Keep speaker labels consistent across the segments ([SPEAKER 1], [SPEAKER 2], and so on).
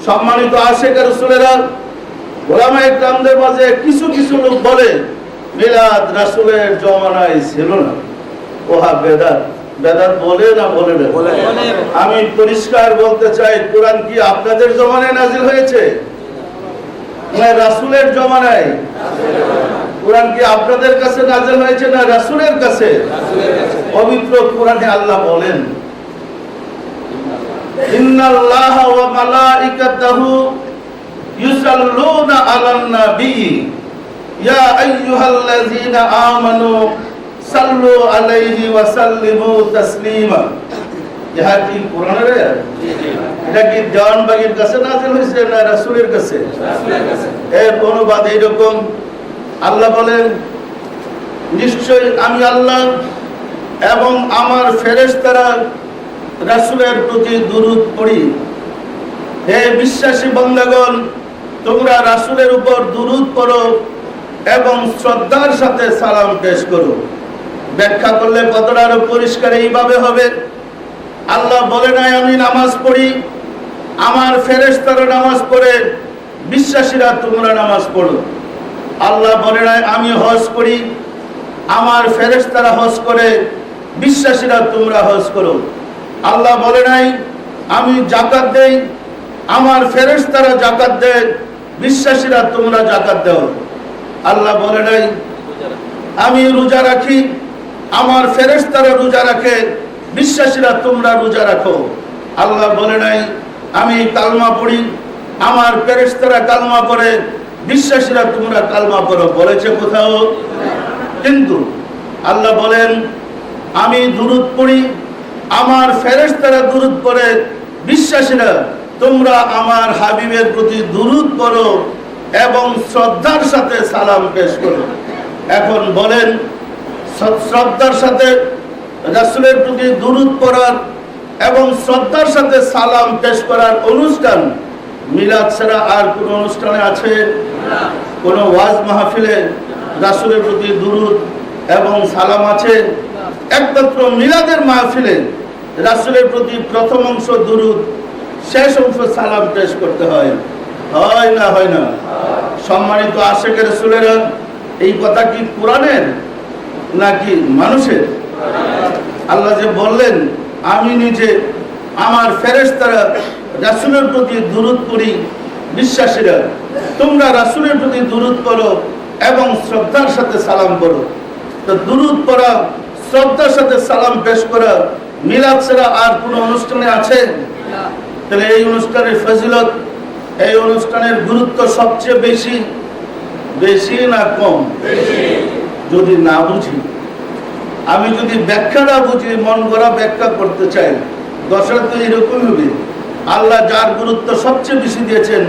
[SPEAKER 1] সম্মানিত আশিক রাসূলেরা, ওলামায়ে কেরামদের মাঝে কিছু কিছু লোক বলে মিলাদ রাসূলের জমানায় ছিল না, ওহা বেদাত। বেদাত বলে না বলে না? আমি পরিষ্কার বলতে চাই, কোরআন কি আপনাদের জমানায় নাজিল হয়েছে না রাসূলের জমানায়? কোরআন কি আপনাদের কাছে নাজিল হয়েছে না রাসূলের কাছে? পবিত্র কোরআনে আল্লাহ বলেন, ইন্নাল্লাহা ওয়া মালাইকাতাহু ইউসাল্লুনা আলান নবী ইয়া আইয়ুহাল্লাযীনা আমানু সাল্লু আলাইহি ওয়া সাল্লিমু তাসলিমা। ইহা কি কোরআনের আয়াত? এটা কি দেওয়ানবাগীর কাছে নাযিল হয়েছে না রাসূলের কাছে? রাসূলের কাছে। এর অনুবাদ এরকম, আল্লাহ বলেন, নিশ্চয়ই আমি আল্লাহ এবং আমার ফেরেশতারা রাসূলের প্রতি দুরূদ পড়ি। হে বিশ্বাসী বান্দাগণ, তোমরা রাসূলের উপর দুরূদ পড়ো এবং শ্রদ্ধার সাথে সালাম পেশ করো। ব্যাখ্যা করলে কতটা আরো পরিষ্কার এইভাবে হবে, আল্লাহ বলে নাই আমি নামাজ পড়ি, আমার ফেরেশতারা নামাজ পড়ে, বিশ্বাসীরা তোমরা নামাজ পড়ো। আল্লাহ বলে নাই আমি হজ করি, আমার ফেরেশতারা হজ করে, বিশ্বাসীরা তোমরা হজ করো। আল্লাহ বলে নাই আমি যাকাত দেই, আমার ফেরেশতারা যাকাত দেয়, বিশ্বাসীরা তোমরা যাকাত দাও। আল্লাহ বলে নাই আমি রোজা রাখি, আমার ফেরেশতারা রোজা রাখে, বিশ্বাসীরা তোমরা রোজা রাখো। আল্লাহ বলে নাই আমি কালমা পড়ি, আমার ফেরেশতারা কালমা পড়ে, বিশ্বাসীরা তোমরা কালমা পড়ো। বলেছে কোথাও? কিন্তু আল্লাহ বলেন আমি দুরূদ পড়ি, আমার ফেরেশতারা দুরূদ পড়ে, বিশ্বাসীরা তোমরা আমার হাবিবের প্রতি দুরূদ পড়ো এবং শ্রদ্ধার সাথে সালাম পেশ করো। এখন বলেন, শ্রদ্ধার সাথে রাসূলের প্রতি দুরূদ পড়ার এবং শ্রদ্ধার সাথে সালাম পেশ করার অনুষ্ঠান মিলাদ ছাড়া আর কোন অনুষ্ঠানে আছে? কোন ওয়াজ মাহফিলে রাসূলের প্রতি দুরূদ এবং সালাম আছে? একমাত্র মিলাদের মাহফিলে রাসূলের প্রতি প্রথম অংশ দুরূদ, শেষ অংশ সালাম পেশ করতে হয়। হয় না? হয় না? সম্মানিত আশিক রাসূলেরা, এই কথা কি কোরআনের নাকি মানুষের? আল্লাহ যে বললেন আমি নিজে আমার ফেরেশতারা রাসূলের প্রতি দুরূদ পড়ি, বিশ্বাসীরা তোমরা রাসূলের প্রতি দুরূদ পড়ো এবং শ্রদ্ধার সাথে সালাম করো। তো দুরূদ পড়া, শ্রদ্ধার সাথে সালাম পেশ করা মিলাদ ছাড়া আর কোন অনুষ্ঠানে আছে? তাহলে এই অনুষ্ঠানের ফজিলত, এই অনুষ্ঠানের গুরুত্ব সবচেয়ে বেশি, বেশি না কম? যদি না বুঝি, আমি যদি ব্যাখ্যা না বুঝি, মন গড়া ব্যাখ্যা করতে চাই, দশটা তো এরকম হবে। আল্লাহ যার গুরুত্ব সবচেয়ে বেশি দিয়েছেন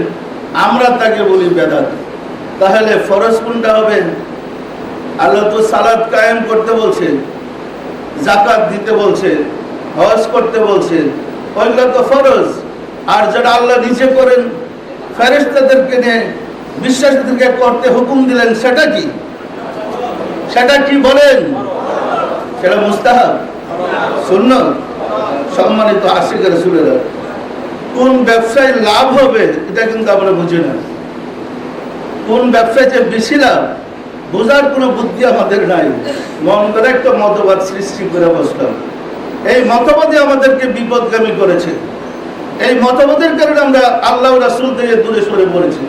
[SPEAKER 1] আমরা তাকে বলি বেদাত। তাহলে ফরজ কোনটা হবে? আল্লাহ তো সালাত কায়েম করতে বলছে, যাকাত দিতে বলছে, হজ করতে বলছে, ওইগুলো তো ফরজ। আর যেটা আল্লাহ নিজে করেন, ফেরেশতাদেরকে নিয়ে বিশ্বাসীদেরকে করতে হুকুম দিলেন, সেটা কি? সেটা কি বলেন? সেটা মুস্তাহাব, সুন্নাত। সম্মানিত আশিক রাসূলেরা, কোন ব্যবসায় লাভ হবে এটা কিন্তু আমরা বুঝি না। কোন ব্যবসায় যে বেশি লাভ বোঝার কোনো বুদ্ধি আমাদের নাই। মন করে একটা মতবাদ সৃষ্টি করে বসলাম, এই মতবাদই আমাদেরকে বিপদগামী করেছে। এই মতবাদের কারণে আমরা আল্লাহ রাসূল থেকে দূরে সরে পড়েছি।